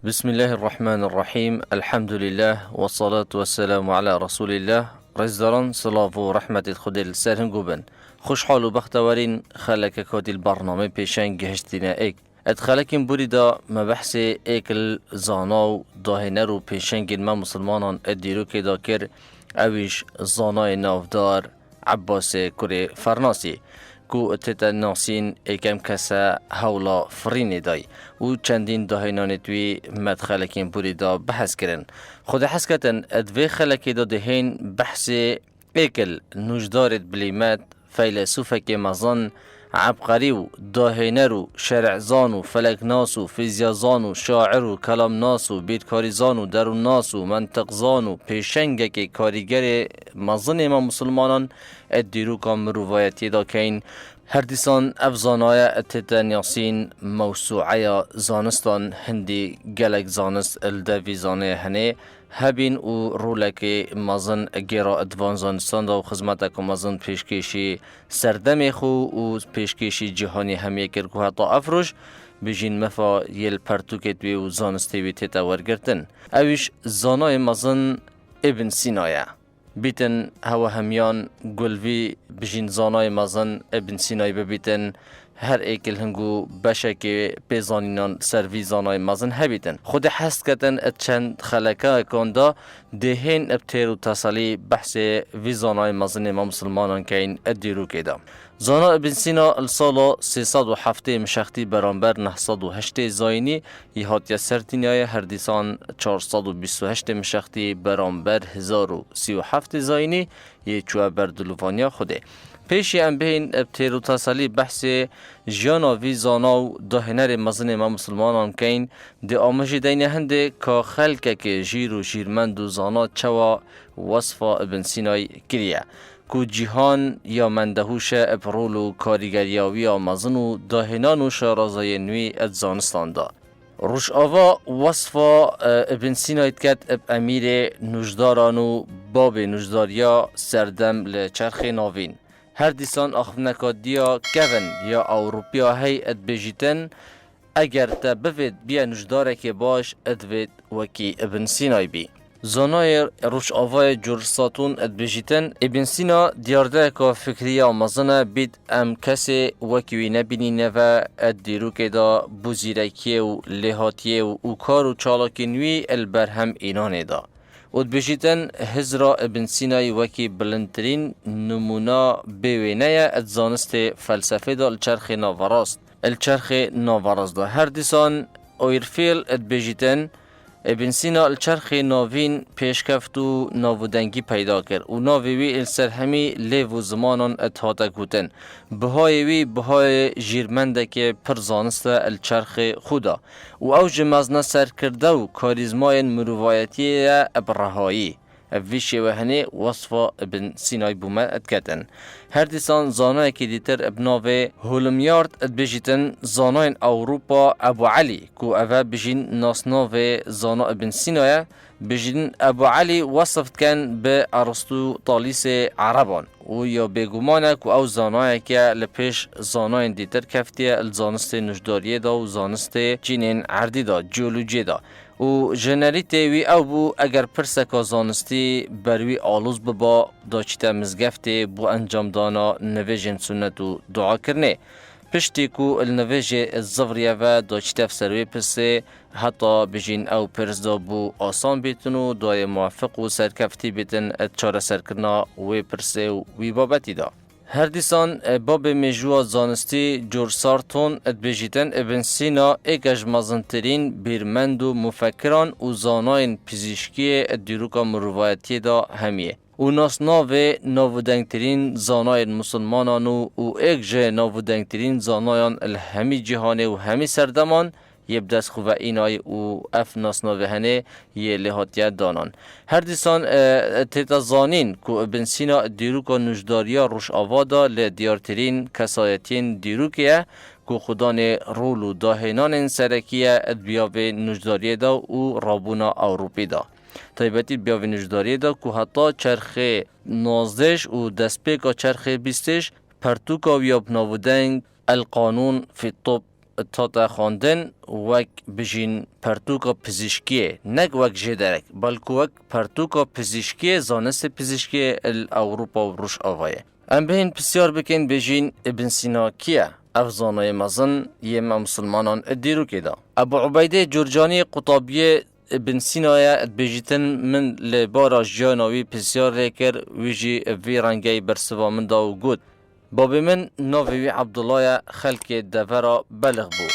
بسم الله الرحمن الرحیم. الحمد لله و صلاة و سلام علی رسول الله. رزداران صلاف و رحمت خود سرهم گوبن. خوشحال و بختوارین خلک کادی البرنامه پیشنگ گهشتینه ایک. ادخالکیم بوری دا مبحث ایکل زاناو داهنر و پیشنگ ما مسلمانان ادیرو که دا کر اویش زانای نافدار عباس کره فرناسی کو تتا ناسین اکم کسا هولا فرینی دای و چندین دهینان توی مدخلکین بوری دا بحث کرن. خود حس کتن ادوی خلکی دا دهین بحث ایکل نوجدارت بلیمت فیلسوفک مزان عبقری و داهینر و شرعزان و فلکناس و فیزیازان و شاعر و کلامناس و بیدکاریزان و درونناس و منطقزان و پیشنگک کاریگر مزان ما مسلمانان ادیرو کام روایتی دا کین هر دیسان افزانای اتتن یاسین موسوعه زانستان هندی گلک زانست الدوی زانه هنه هبین و رولک مازن گیرا ادوان زانستان دا و خدمت که مازن پیشکشی سردم خو و پیشکشی جهانی همیه کرد که حتی افروش بجین مفا یل پرتوکت وی و زانستی وی تیتا ورگرتن اویش زانای مازن ابن سینایه بیتن هوا همیان گلوی بجین زانای مازن ابن سینای ببیتن هر ایکل هنگو بشه که پیزانینان سروی زانای مازن هبیتن خود حست کتن چند خلکه کنده دهین ابتیر و تصالی بحث وی زانای مازن ما مسلمانان که این ادیرو که ده زانا ابن سینا السال 307 مشختی برانبر 908 زاینی یهات یا سرتینیای هر دیسان 428 مشختی برانبر 1037 زاینی یه چوه بردلوانیا خوده پیشی ام بین ابتیر و تصالی بحث جانا وی زانا و دهنر مزن ما مسلمانان کین ده آمجی دین هنده که خلکه که جیر و جیرمند و زانا چوا وصفا ابن سینای کریه کو جیهان یا مندهوش ابرول و کاریگریاوی آمازن و داهنان و شارازای نوی ادزانستان دا. روش آوا وصفا ابن سینایت کت اب امیر نجداران و باب نجداریا سردم لچرخ ناوین. هر دیسان آخفنکادیا کون یا اوروپیا هی اد بجیتن اگر تا بفید بیا نجداره که باش ادوید وکی ابن سینای بی. زانای روش آوای جرساتون اد بجیتن ابن سینا دیارده که فکریه آمازنه بید ام کسی وکیوی نبینینه و اد دیرو که دا بوزیرکیه و لحاتیه و کار و چالاکی نوی البرهم اینانه دا و بجیتن هزرا ابن سینای وکی بلندترین نمونا بوینه اد زانست فلسفه دا الچرخ ناوراست الچرخ ناوراست دا هر دیسان اویرفیل اد بجیتن ابن سینا الچرخ ناوین پیشکفت و ناودنگی پیدا کرد و ناویوی السرهمی لیو و زمانان اتحاده کتن بهای وی بهای جیرمنده که پرزانست الچرخ خودا و اوج مزنه سر کرده و کاریزمای مروایتی ابرهایی اویشی و هنه وصفا ابن سینای بومه ادکتن هر دیسان زانای که دیتر ابناوه هولمیارد اد بجیتن زاناین اوروپا ابو علی کو اوه بجین ناسناوه زانا ابن سینای بجین ابو علی وصفت کن به ارسطو طالیس عربان و یا بگمانه که او زانایی که لپیش زاناین دیتر کفتیه الزانست نجداریه دا و زانست جینین عردی دا جیولوژی دا و جنریتی وی او بو اگر پرسکا زانستی بروی آلوز ببا داچیتا مزگفتی بو انجام دانا نویجن سنت و دعا کرنه پشتی کو النویج الزفریه و داچیتا فسروی پسه حتی بجین او پرس دا بو آسان بیتن و دای موافق و سرکفتی بیتن اتچار سرکرنا وی پرسه و وی بابتی دا هر دیسان باب مجوع زانستی جورسارتون ادبیجیتن ابن سینا ایکش مزنترین بیرمند و مفکران و زاناین پزشکی ادیروکا مروایتی دا همیه و ناسناوه ناودنگترین زاناین مسلمانان و ایک جه ناودنگترین زانایان الهمی جهانه و همی سردمان یه بدست خوبه اینای و اف ناسناوه هنه یه لحاتیت دانان هر دیسان تیتا زانین که ابن سینا دیروکا نجداریا روش آوادا لدیارترین کسایتین دیروکیه که خودان رول و داهنان سرکیه ادبیاوه نجداریه دا و رابونا اوروپی دا طیبتی بیاوه نجداریه دا که حتی چرخ نازدش و دستپیکا چرخ بیستش پرتوکا ویاب ناودنگ القانون فی الطب تاتا خواندن وک بجین پرتوکا پزشکیه، نگ وک جدرک بلکو وک پرتوکا پزشکیه، زانست پزشکیه الاوروپا و روش آوایه. ام بهین بسیار بکن بجین ابن سینا کیه؟ افزانای مزن یه مسلمانان ادیرو که دا. ابو عبیده جرجانی قطابیه ابن سینای بجیتن من لبارا جانوی بسیار ریکر ویجی وی رنگی برسوا من دا و گود. بابی من ناوی عبدالله خلق دفرا بلغ بو.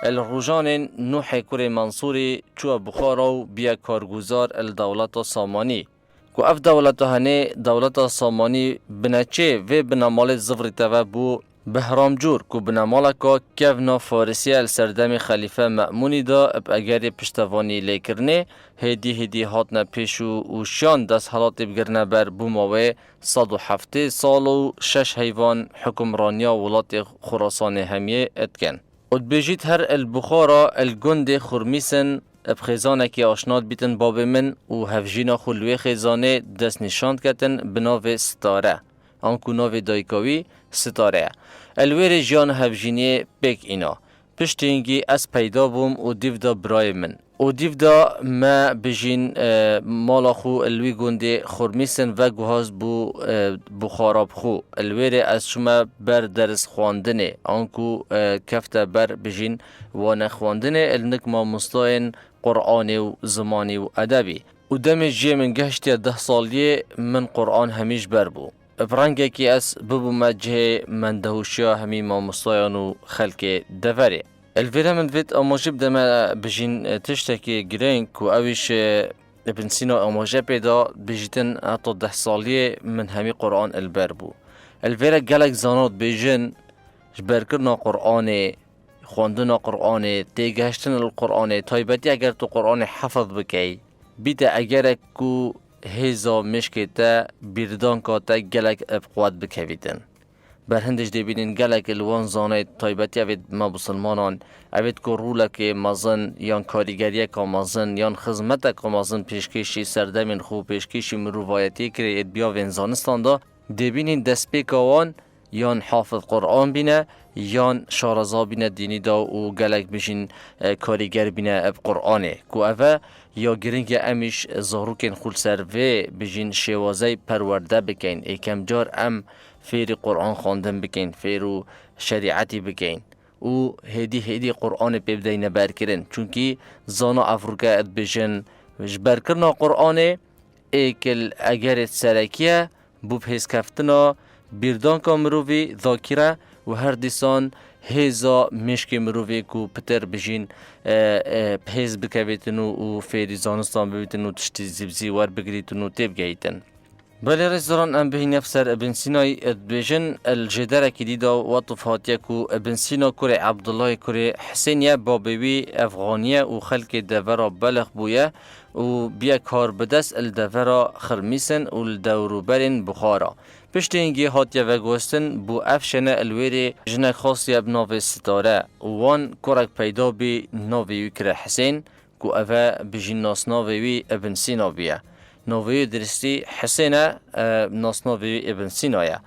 الروجان نوح کوری منصوری چو بخارا بیا کارگوزار الدولت سامانی. کو اف دولت هنه دولت سامانی بنچه و بنامال زفری توا بو بهرام جور کو بنامالکا کفنا فارسی السردم خلیفه مأمونی دا اب اگر پشتوانی لیکرنه هدی هاتنا پیشو و شان دست حالات بگرنه بر بوماوه 107 سال و 6 حیوان حکمرانیا ولات خراسان همیه اتکن. ادبیجید هر البخارا الگند خرمیسن ابخیزانه که آشناد بیتن باب من و هفجینا خلوی خیزانه دست نشاند کتن بناو ستاره. آنکو ناو دایکاوی ستاره. الویر جان هفجینی بک اینا. پشت اینگی از پیدا بوم و دیو دا برای من. و دیو دا ما بجین مالا خو الوی گنده خورمیسن و گوهاز بو بخاراب خو. الویر از شما بر درس خواندنه. آنکو کفته بر بجین و نخواندنه النک ما مستاین قرآن و زمانی و ادبی. و دم جی من گشتی 10 سالیه من قرآن همیش بر بو. برانگه که از ببو مجه من دهوشیا همی ما مستایان و خلق دفره. الویره من وید آماجه بدم بجین تشتکی گرنگ و اویش ابن سینا آماجه پیدا بجیتن حتی 10 سالیه من همی قرآن البر بو. الویره گلک زانات بجن جبرکرنا قرآن خواندن قرآن تیگهشتن القرآن تایبتی اگر تو قرآن حفظ بکی بیده اگر کو هیزا مشکی تا بیردان که تا گلک ابقوات بکویدن. بر هندش دی بینین گلک الوان زانه تایبتی اوید ما بسلمانان اوید که رولک مازن یان کاریگریه که مازن یان خزمت که مازن پیشکشی سردمین خوب پیشکشی مروایتی که اید بیا وینزانستان دا دی بینین دست پیکاوان یان حافظ قرآن بینه یان شارزا بینه دینی دا و گلک بشین کاریگر بینه اب قرآنه که اوه یا گرنگ امیش زاروکن خول سروه بجین شوازه پرورده بکن ایکم جار ام فیر قرآن خواندن بکن فیرو شریعتی بکن و هدی قرآن پیبده نبر کرن چونکی زانا افروکه اد بجن جبر کرنا قرآن ایکل اگر سرکیه بوب حس کفتنا بیردان که مروی ذاکره و هر دیسان هیزا مشک مروی کو پتر بجین پیز بکویتن و فیری زانستان ببیتن و تشتی زیبزی ور بگریتن و تیب گیتن. بله رزداران ام بهین افسر ابن سینای بجن الجدره که دیدا و طفاتیه کو ابن سینا کوری عبدالله کوری حسینیه بابوی افغانیه و خلق دورا بلغ بویه و بیا کار بدست الدورا خرمیسن و الدوروبرین بخارا. پشت اینگی هاتیه و گوستن بو افشنه الویری جنک خاصیه بناو ستاره وان کرک پیدا بی ناوی کره حسین کو اوه بجین ناس ناوی ابن سینا بیه. ناوی درستی حسینه ناس ناوی ابن سینایه.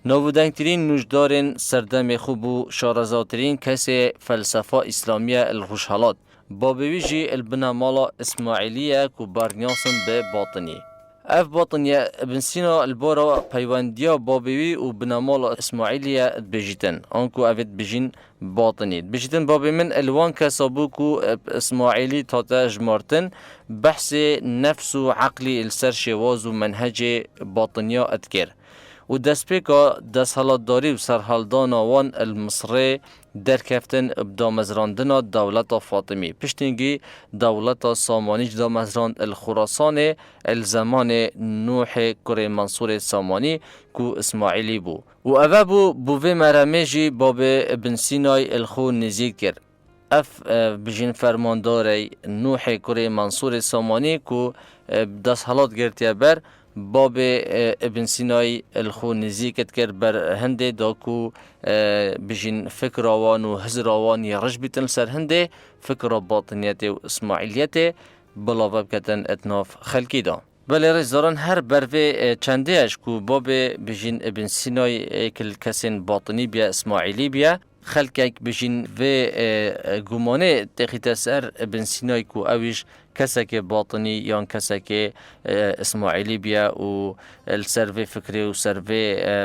ناودنگترین نوشدارین سردم خوب و شارزاترین کسی فلسفه اسلامیه الخوشحالات. بابویجی البنامالا اسماعیلیه کو بارنیاسن به باطنی. اف باطنیه ابن سینا البارا پیوندیا بابوی و بنامالا اسماعیلیه بجیتن. آنکو اوید بجین باطنی. بجیتن بابی من الوان کسابو کو اسماعیلی تاتا جمارتن بحث نفس و عقلی السر شواز و منهج باطنیا ادکر. و دست پیکا دست حالات داری و سرحالدان آوان المصری در کفتن ابدا مزراندنا دولت فاطمی. پشتینگی دولت سامانی جدا مزراند الخراسان الزمان نوح کره منصور سامانی کو اسماعیلی بو. و اوه بوه مرمجی باب ابن سینای الخو نزید کرد. اف بجین فرمانداری نوح کره منصور سامانی کو دست حالات گرتیه بر باب ابن سینای الخو نزیکت کرد بر هنده داکو بجین فکر آوان و حزر آوان یرش بیتن سر هنده فکر باطنیت و اسماعیلیت بلاوب کتن اتناف خلکی دا. بله رزداران هر بروه چنده اش کو باب بجین ابن سینای اکل کسین باطنی بیا اسماعیلی بیا خلقك بجين في گمانه تخیت سر ابن سینا کو اویش کسک باطنی یا کسک اسماعیلی بیا و السر فکری و سر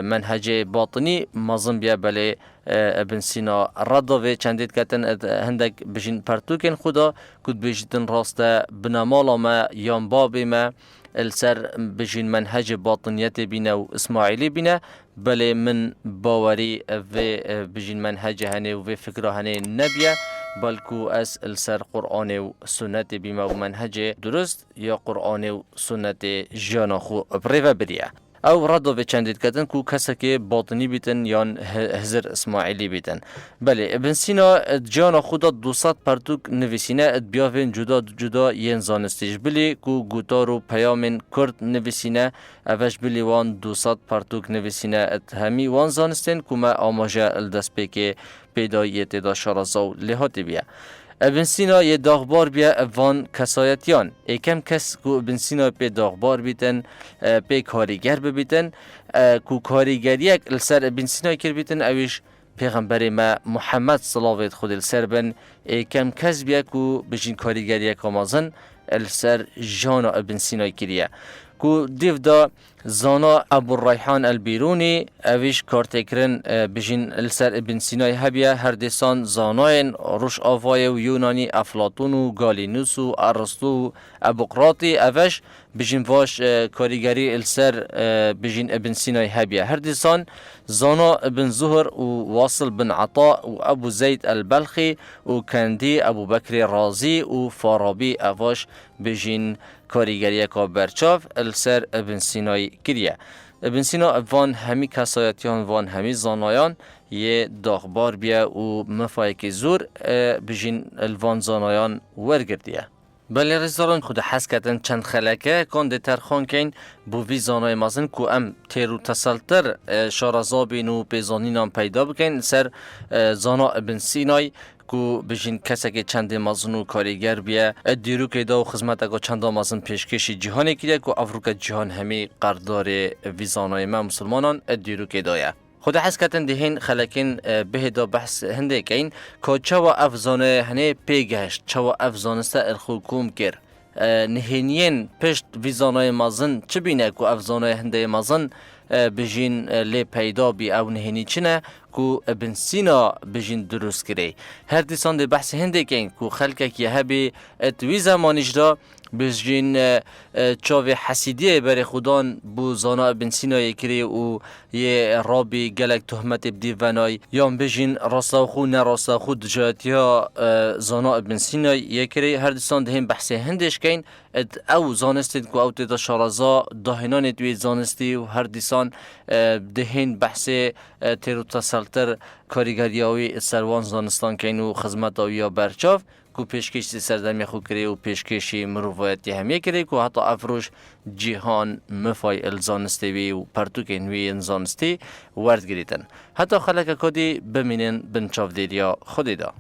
منهج باطنی مازن بیا بله ابن سینا رد و چندید کتن هندک بجین پرتوکن خدا کد بجیتن راسته بنامالا ما یا باب ما السر بجین منهج باطنیت بینه و اسماعیلی بینه بله من باوری و بجین منهج هنه و فکره هنه نبیه بلکو از السر قرآن و سنت بیمه و منهج درست یا قرآن و سنت جانا خو بریوه بریه او ردو به چندید کتن کو کسی که باطنی بیتن یا هزر اسماعیلی بیتن. بله ابن سینا جانا خدا 200 پرتوک نویسینه ات بیاوین جدا جدا ین زانستیش بلی کو گوتار و پیامین کرد نویسینه اوش بلی وان 200 پرتوک نویسینه ات همی وان زانستین کو ما آماجه الدست پیک پیداییت دا شارزاو لحاتی بیا. ابن سینا یه داغبار بیا اوان کسایتیان ایکم کس کو ابن سینا پی داغبار بیتن پی کاریگر ببیتن کو کاریگریک السر ابن سینا کر بیتن اویش پیغمبر ما محمد صلوات خود السر بن ایکم کس بیا کو بجین کاریگریک آمازن السر جانا ابن سینا کریه کو دیو دا زانا ابو الریحان البیرونی اویش کارتکرن بجین السر ابن سینای هبیه هر دیسان زاناین روش آوای و یونانی افلاطون و گالینوس و ارسطو و ابوقراطی اوش بجین واش کاریگری السر بجین ابن سینای هبیه هر دیسان زانا ابن زهر و واصل بن عطاء و ابو زید البلخی و کندی ابو بکر رازی و فارابی اوش بجین کاریگری که برچاف السر ابن سینای کریه. ابن سینا وان همی کسایتیان وان همی زانایان یه داغبار بیا و مفای که زور بجین الوان زانایان ورگردیه. بله رزداران خود حس کردن چند خلکه کن ده ترخان کن بو وی زانای مازن کو ام تیرو تسلتر شارزابین و بیزانینان پیدا بکن سر زانا ابن سینای کو بجین کسی که چند مازن و کاریگر بیا دیرو که دا و خدمت اگه چند مازن پیشکشی جهانی کیه کو افریقا جهان همی قراردار ویزانای ما مسلمانان دیرو که دایه. خود حس کردن دهین خلکین به دا بحث هنده کین که چوا افزانه هنه پیگشت چوا افزانسته الخوکوم کر نهینین پشت ویزانای مازن چه بینه که افزانه هنده مازن بجین لی پیدا بی او نهینی چنه کو ابن سینا بجین درست کری هر دیسان ده بحث هنده کین که خلکه که هبی اتوی زمانیش دا بجین چاوی حسیدیه بر خودان بو زانا ابن سینا یکری و یه رابی گلک تهمت بدی ونای یا بجین راساخو نراساخو دجاتی ها زانا ابن سینا یکری هر دیسان ده هم بحث هندش کین او زانستید که او تیدا شارزا داهنان دوی زانستی و هر دیسان دهین بحث تیرو تسلتر کاریگریاوی سروان زانستان کین و خدمت آوی برچاف کو پیشکشی سردمی خو کری و پیشکشی مروایتی همیه کری که حتی افروش جهان مفای الزانستی و پرتوک نوی انزانستی ورد گریتن حتی خلق کدی بمینن بنچاف دیریا خودی دا